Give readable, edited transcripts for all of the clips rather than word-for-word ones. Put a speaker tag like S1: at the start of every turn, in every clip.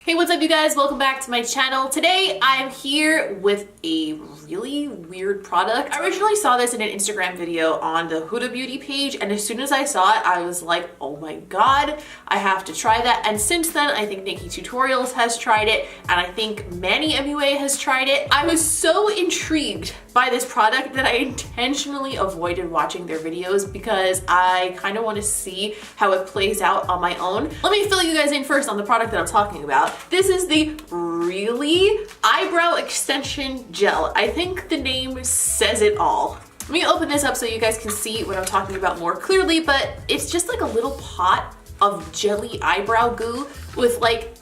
S1: Hey, what's up you guys? Welcome back to my channel. Today I'm here with a really weird product. I originally saw this in an Instagram video on the Huda Beauty page, and as soon as I saw it, I was like, oh my god, I have to try that. And since then, I think Nikki Tutorials has tried it, and I think Manny MUA has tried it. I was so intrigued by this product that I intentionally avoided watching their videos because I kind of want to see how it plays out on my own. Let me fill you guys in first on the product that I'm talking about. This is the Really Eyebrow Extension Gel. I think the name says it all. Let me open this up so you guys can see what I'm talking about more clearly, but it's just like a little pot of jelly eyebrow goo with like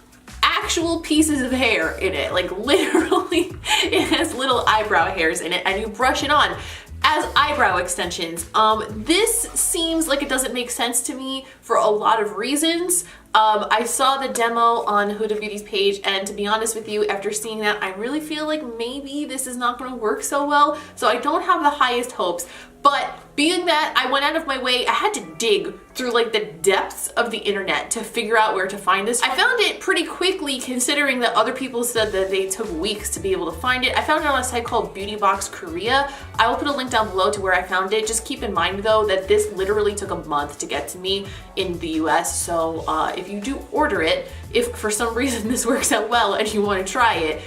S1: actual pieces of hair in it. Like literally it has little eyebrow hairs in it, and you brush it on as eyebrow extensions. This seems like it doesn't make sense to me for a lot of reasons. I saw the demo on Huda Beauty's page, and to be honest with you, after seeing that, I really feel like maybe this is not gonna work so well. So I don't have the highest hopes, but being that I went out of my way, I had to dig through like the depths of the internet to figure out where to find this. I found it pretty quickly considering that other people said that they took weeks to be able to find it. I found it on a site called Beauty Box Korea. I will put a link down below to where I found it. Just keep in mind though that this literally took a month to get to me in the US. So if you do order it, if for some reason this works out well and you want to try it,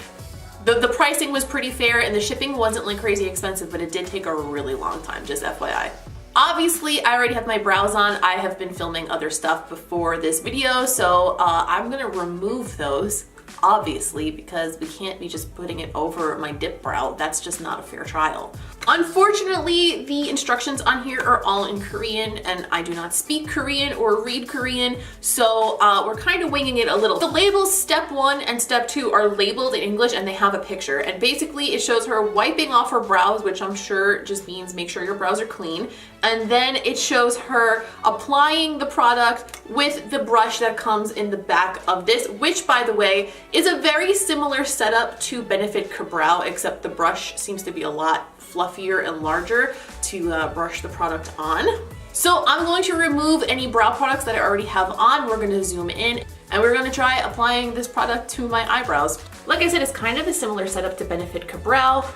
S1: the pricing was pretty fair and the shipping wasn't like crazy expensive, but it did take a really long time, just FYI. Obviously, I already have my brows on. I have been filming other stuff before this video, so I'm gonna remove those, obviously, because we can't be just putting it over my dip brow. That's just not a fair trial. Unfortunately, the instructions on here are all in Korean, and I do not speak Korean or read Korean, so we're kind of winging it a little. The labels step 1 and step 2 are labeled in English, and they have a picture, and basically it shows her wiping off her brows, which I'm sure just means make sure your brows are clean, and then it shows her applying the product with the brush that comes in the back of this, which by the way is a very similar setup to Benefit Ka-Brow, except the brush seems to be a lot fluffier and larger to brush the product on. So I'm going to remove any brow products that I already have on. We're going to zoom in and we're going to try applying this product to my eyebrows. Like I said, it's kind of a similar setup to Benefit Ka-Brow.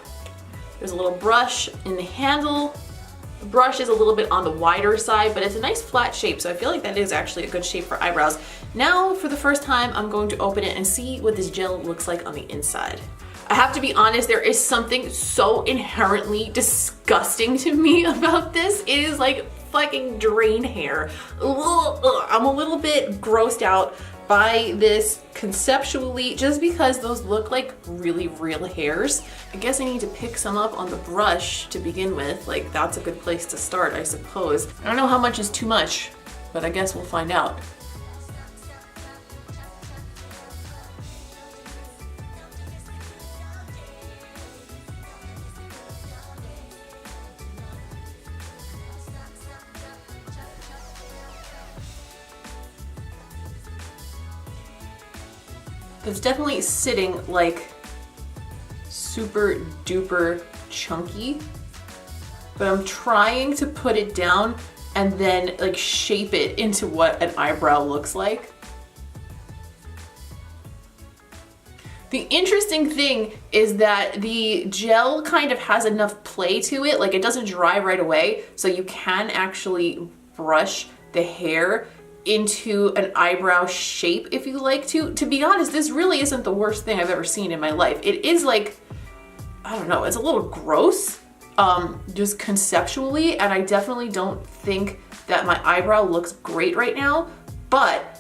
S1: There's a little brush in the handle. The brush is a little bit on the wider side, but it's a nice flat shape, so I feel like that is actually a good shape for eyebrows. Now, for the first time, I'm going to open it and see what this gel looks like on the inside. I have to be honest, there is something so inherently disgusting to me about this. It is like fucking drain hair. Ugh. I'm a little bit grossed out by this conceptually, just because those look like really real hairs. I guess I need to pick some up on the brush to begin with. Like, that's a good place to start, I suppose. I don't know how much is too much, but I guess we'll find out. It's definitely sitting like super duper chunky, but I'm trying to put it down and then like shape it into what an eyebrow looks like. The interesting thing is that the gel kind of has enough play to it, like it doesn't dry right away, so you can actually brush the hair into an eyebrow shape if you like to. To be honest, this really isn't the worst thing I've ever seen in my life. It is like, I don't know, it's a little gross, just conceptually, and I definitely don't think that my eyebrow looks great right now, but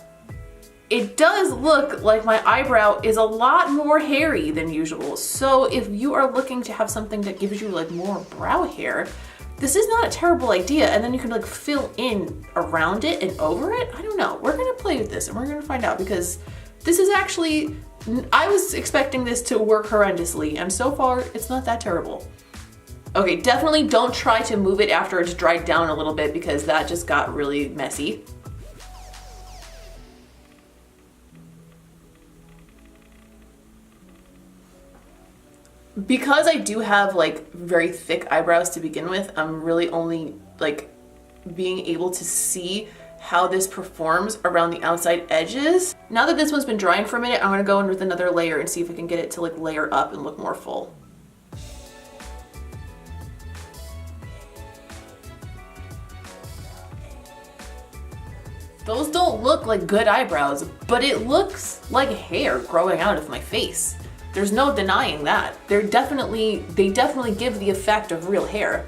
S1: it does look like my eyebrow is a lot more hairy than usual. So if you are looking to have something that gives you like more brow hair, this is not a terrible idea, and then you can like fill in around it and over it. I don't know. We're gonna play with this and we're gonna find out, because this is actually, I was expecting this to work horrendously, and so far it's not that terrible. Okay, definitely don't try to move it after it's dried down a little bit, because that just got really messy. Because I do have like very thick eyebrows to begin with, I'm really only like being able to see how this performs around the outside edges. Now that this one's been drying for a minute, I'm gonna go in with another layer and see if I can get it to like layer up and look more full. Those don't look like good eyebrows, but it looks like hair growing out of my face. There's no denying that. They definitely give the effect of real hair.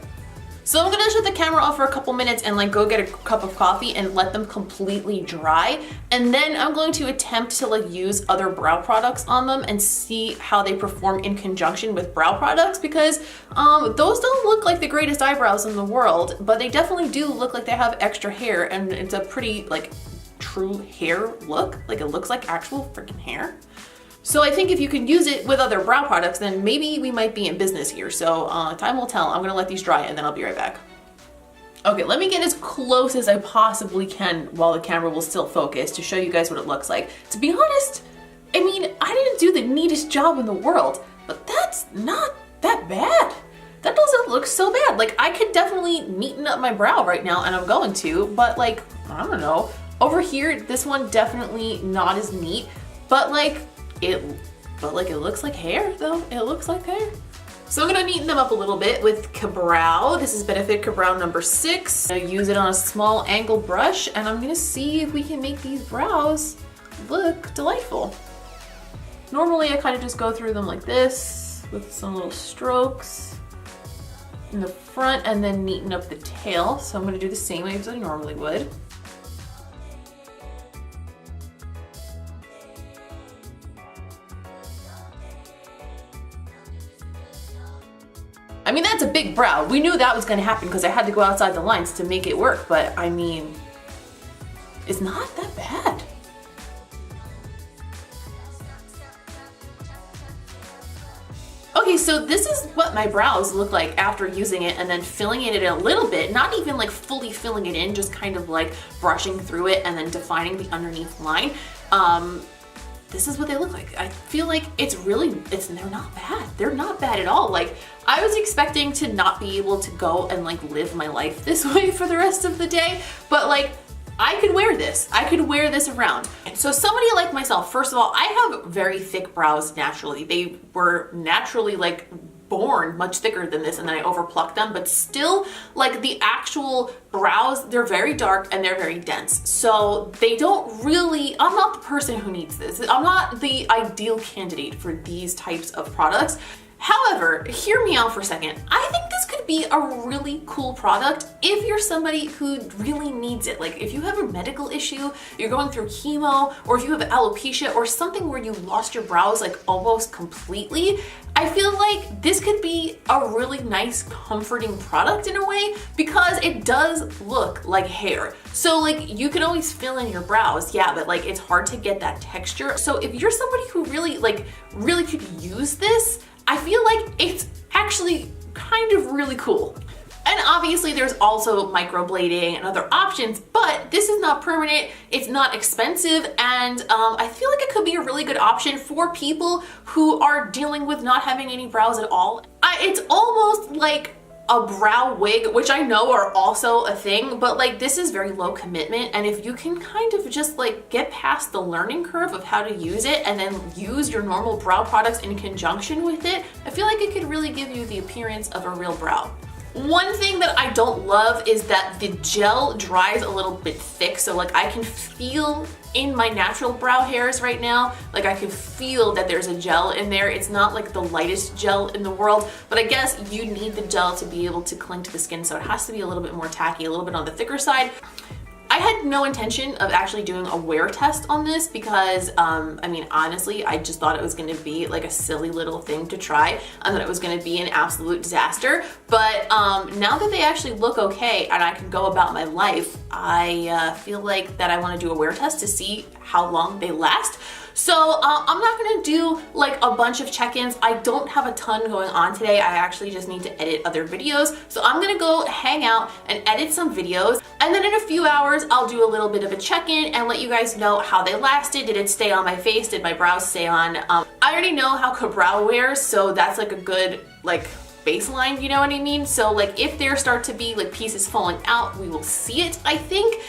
S1: So I'm gonna shut the camera off for a couple minutes and like go get a cup of coffee and let them completely dry. And then I'm going to attempt to like use other brow products on them and see how they perform in conjunction with brow products, because those don't look like the greatest eyebrows in the world, but they definitely do look like they have extra hair, and it's a pretty like true hair look. Like it looks like actual freaking hair. So I think if you can use it with other brow products, then maybe we might be in business here. So time will tell. I'm gonna let these dry and then I'll be right back. Okay, let me get as close as I possibly can while the camera will still focus to show you guys what it looks like. To be honest, I mean, I didn't do the neatest job in the world, but that's not that bad. That doesn't look so bad. Like I could definitely neaten up my brow right now, and I'm going to, but like, I don't know. Over here, this one definitely not as neat, but like, it looks like hair though. It looks like hair. So I'm gonna neaten them up a little bit with Eyebrow. This is Benefit Eyebrow number 6. I'm gonna use it on a small angle brush, and I'm gonna see if we can make these brows look delightful. Normally I kind of just go through them like this with some little strokes in the front and then neaten up the tail. So I'm gonna do the same way as I normally would. I mean, that's a big brow. We knew that was gonna happen because I had to go outside the lines to make it work, but I mean, it's not that bad. Okay, so this is what my brows look like after using it and then filling it in a little bit, not even like fully filling it in, just kind of like brushing through it and then defining the underneath line. This is what they look like. I feel like they're not bad. They're not bad at all. Like, I was expecting to not be able to go and like live my life this way for the rest of the day, but like, I could wear this. I could wear this around. So somebody like myself, first of all, I have very thick brows naturally. They were naturally like born much thicker than this, and then I overplucked them, but still like the actual brows, they're very dark and they're very dense. So they don't really, I'm not the person who needs this. I'm not the ideal candidate for these types of products. However, hear me out for a second. I think this could be a really cool product if you're somebody who really needs it. Like if you have a medical issue, you're going through chemo, or if you have alopecia or something where you lost your brows like almost completely, I feel like this could be a really nice, comforting product in a way, because it does look like hair. So like you can always fill in your brows, yeah, but like it's hard to get that texture. So if you're somebody who really could use this, I feel like it's actually kind of really cool. And obviously there's also microblading and other options, but this is not permanent, it's not expensive, and I feel like it could be a really good option for people who are dealing with not having any brows at all. It's almost like a brow wig, which I know are also a thing, but like this is very low commitment, and if you can kind of just like get past the learning curve of how to use it and then use your normal brow products in conjunction with it, I feel like it could really give you the appearance of a real brow. One thing that I don't love is that the gel dries a little bit thick, so like I can feel in my natural brow hairs right now, like I can feel that there's a gel in there. It's not like the lightest gel in the world, but I guess you need the gel to be able to cling to the skin, so it has to be a little bit more tacky, a little bit on the thicker side. I had no intention of actually doing a wear test on this because, I mean, honestly, I just thought it was gonna be like a silly little thing to try, and that it was gonna be an absolute disaster. But now that they actually look okay and I can go about my life, I feel like that I wanna do a wear test to see how long they last. So I'm not gonna do like a bunch of check-ins. I don't have a ton going on today. I actually just need to edit other videos. So I'm gonna go hang out and edit some videos. And then in a few hours, I'll do a little bit of a check-in and let you guys know how they lasted. Did it stay on my face? Did my brows stay on? I already know how Eyebrow wears, so that's like a good like baseline, you know what I mean? So like if there start to be like pieces falling out, we will see it, I think.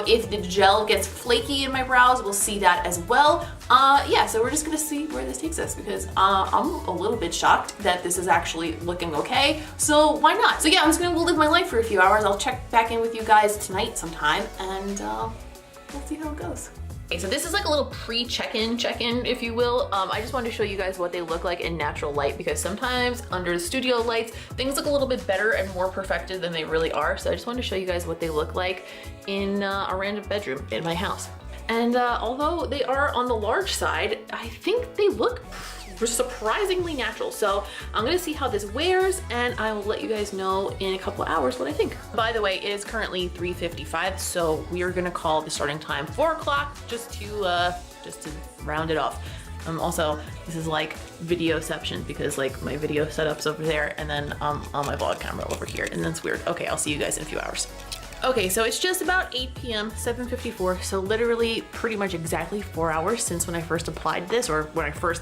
S1: If the gel gets flaky in my brows, we'll see that as well. Yeah, so we're just gonna see where this takes us, because I'm a little bit shocked that this is actually looking okay, so why not? So yeah, I'm just gonna live my life for a few hours. I'll check back in with you guys tonight sometime, and we'll see how it goes. Okay, so this is like a little pre-check-in, if you will. I just wanted to show you guys what they look like in natural light, because sometimes under the studio lights, things look a little bit better and more perfected than they really are. So I just wanted to show you guys what they look like in a random bedroom in my house. And although they are on the large side, I think they look surprisingly natural. So I'm gonna see how this wears, and I will let you guys know in a couple of hours what I think. By the way, it is currently 3:55, so we are gonna call the starting time 4 o'clock just to round it off. Also, this is like videoception, because like my video setup's over there, and then on my vlog camera over here, and that's weird. Okay, I'll see you guys in a few hours. Okay, so it's just about 8 p.m., 7:54, so literally pretty much exactly 4 hours since when I first applied this, or when I first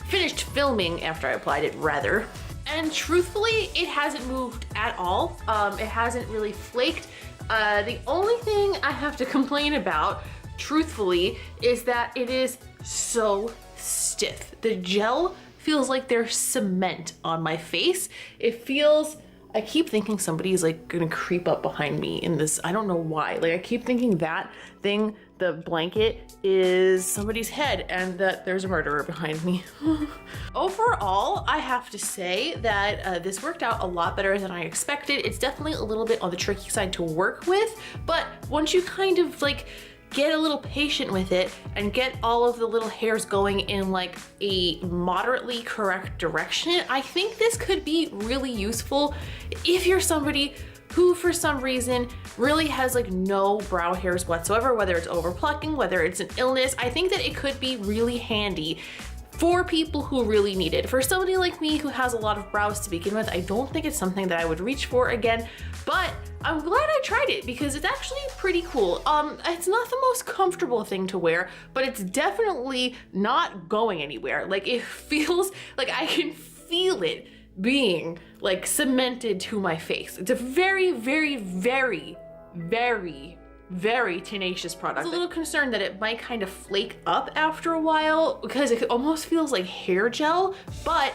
S1: finished filming after I applied it, rather. And truthfully, it hasn't moved at all. It hasn't really flaked. The only thing I have to complain about, truthfully, is that it is so stiff. The gel feels like there's cement on my face. It feels, I keep thinking somebody's like gonna creep up behind me in this. I don't know why. Like I keep thinking that thing, the blanket, is somebody's head and that there's a murderer behind me. Overall, I have to say that this worked out a lot better than I expected. It's definitely a little bit on the tricky side to work with, but once you kind of like get a little patient with it and get all of the little hairs going in like a moderately correct direction, I think this could be really useful if you're somebody who for some reason really has like no brow hairs whatsoever, whether it's over plucking, whether it's an illness. I think that it could be really handy for people who really need it. For somebody like me who has a lot of brows to begin with, I don't think it's something that I would reach for again, but I'm glad I tried it because it's actually pretty cool. It's not the most comfortable thing to wear, but it's definitely not going anywhere. Like it feels like I can feel it being like cemented to my face. It's a very, very, very, very, very tenacious product. I was a little concerned that it might kind of flake up after a while because it almost feels like hair gel, but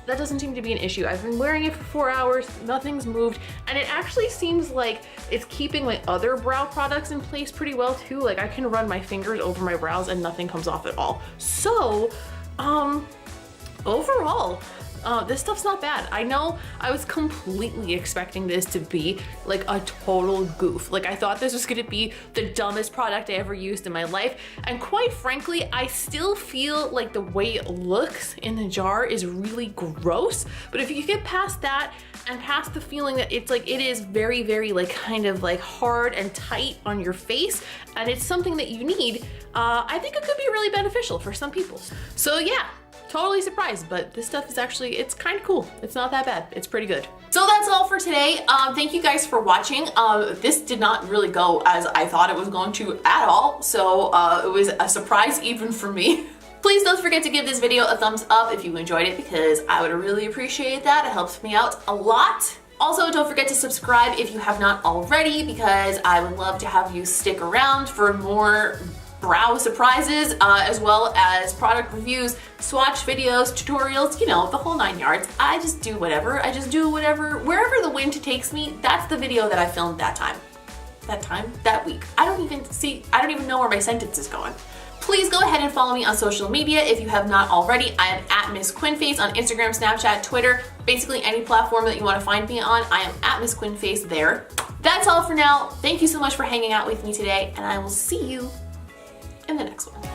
S1: that doesn't seem to be an issue. I've been wearing it for 4 hours, nothing's moved, and it actually seems like it's keeping my other brow products in place pretty well too. Like I can run my fingers over my brows and nothing comes off at all. So, overall, this stuff's not bad. I know I was completely expecting this to be like a total goof. Like I thought this was gonna be the dumbest product I ever used in my life. And quite frankly, I still feel like the way it looks in the jar is really gross. But if you get past that and past the feeling that it's like, it is very, very like kind of like hard and tight on your face, and it's something that you need, I think it could be really beneficial for some people. So yeah. Totally surprised, but this stuff is actually, it's kind of cool. It's not that bad. It's pretty good. So that's all for today. Thank you guys for watching. This did not really go as I thought it was going to at all. So it was a surprise even for me. Please don't forget to give this video a thumbs up if you enjoyed it, because I would really appreciate that. It helps me out a lot. Also, don't forget to subscribe if you have not already, because I would love to have you stick around for more brow surprises, as well as product reviews, swatch videos, tutorials, you know, the whole 9 yards. I just do whatever. I just do whatever, wherever the wind takes me. That's the video that I filmed that week. I don't even know where my sentence is going. Please go ahead and follow me on social media if you have not already. I am at Msquinnface on Instagram, Snapchat, Twitter, basically any platform that you want to find me on. I am at Msquinnface there. That's all for now. Thank you so much for hanging out with me today, and I will see you in the next one.